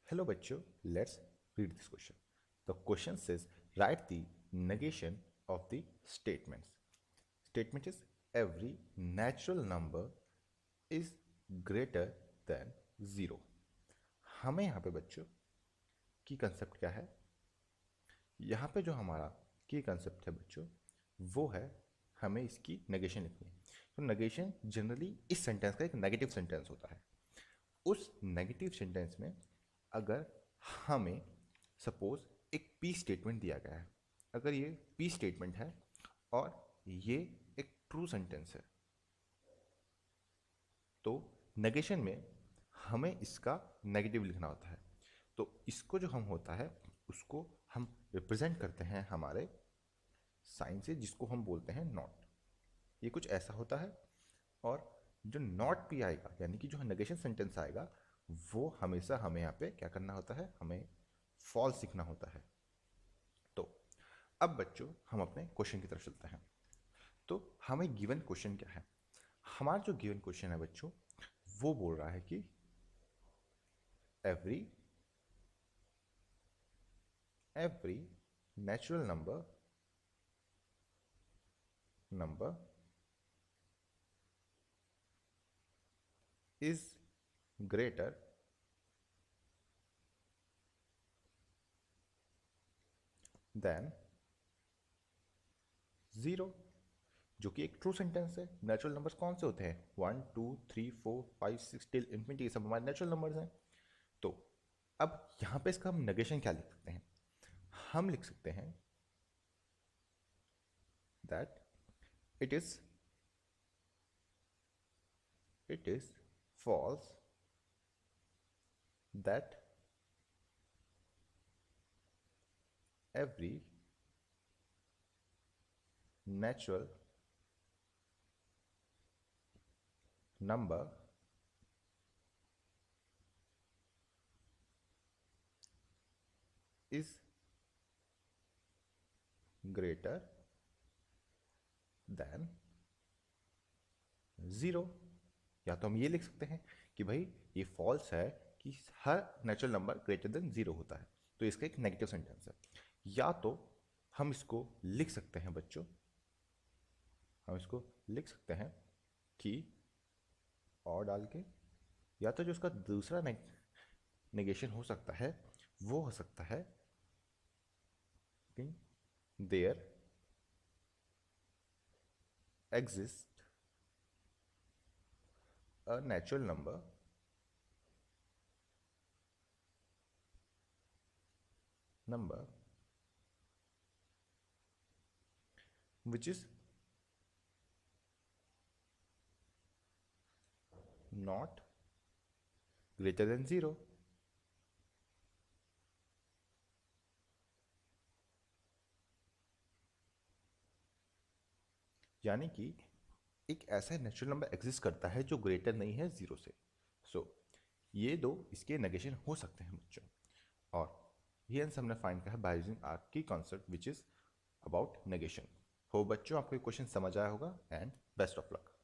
Hello bachcho, let's read this question. The question says write the negation of the statements. Statement is every natural number is greater than 0. हमें यहाँ पे बच्चों की concept क्या है? यहाँ पे जो हमारा की कंसेप्ट है बच्चों वो है हमें इसकी नेगेशन लिखनी है। तो नेगेशन जनरली इस सेंटेंस का एक नेगेटिव सेंटेंस होता है। उस नेगेटिव सेंटेंस में अगर हमें सपोज एक पी स्टेटमेंट दिया गया है, अगर ये पी स्टेटमेंट है और ये एक ट्रू सेंटेंस है, तो नेगेशन में हमें इसका नेगेटिव लिखना होता है। तो इसको जो हम होता है उसको हम रिप्रेजेंट करते हैं हमारे साइन से, जिसको हम बोलते हैं नॉट। ये कुछ ऐसा होता है और जो नॉट पी आएगा यानी कि जो नेगेशन सेंटेंस आएगा वो हमेशा हमें यहाँ पे क्या करना होता है, हमें फॉल्स लिखना होता है। तो अब बच्चों हम अपने क्वेश्चन की तरफ चलते हैं। तो हमें गिवन क्वेश्चन क्या है? हमारा जो गिवन क्वेश्चन है बच्चों वो बोल रहा है कि every natural number is greater than 0, जो कि एक ट्रू सेंटेंस है। नेचुरल नंबर्स कौन से होते हैं? 1 2 3 4 5 6 टिल इन्फिनिटी, ये सब हमारे नेचुरल नंबर्स हैं। तो अब यहाँ पे इसका हम नेगेशन क्या लिख सकते हैं? हम लिख सकते हैं that it is false that every natural number is greater than 0। या तो हम ये लिख सकते हैं कि भाई ये फॉल्स है कि हर नेचुरल नंबर ग्रेटर देन 0 होता है, तो इसका एक नेगेटिव सेंटेंस है। या तो हम इसको लिख सकते हैं बच्चों, हम इसको लिख सकते हैं कि और डाल के, या तो जो उसका दूसरा नेगेशन हो सकता है वो हो सकता है कि there exist a natural number which is not greater than 0। यानी कि एक ऐसा नेचुरल नंबर एग्जिस्ट करता है जो ग्रेटर नहीं है 0 से। सो ये दो इसके नेगेशन हो सकते हैं बच्चों, और ये आंसर हमने फाइंड किया है बाय यूजिंग आर की concept which is about negation. हो बच्चों आपको ये क्वेश्चन समझ आया होगा एंड बेस्ट ऑफ लक।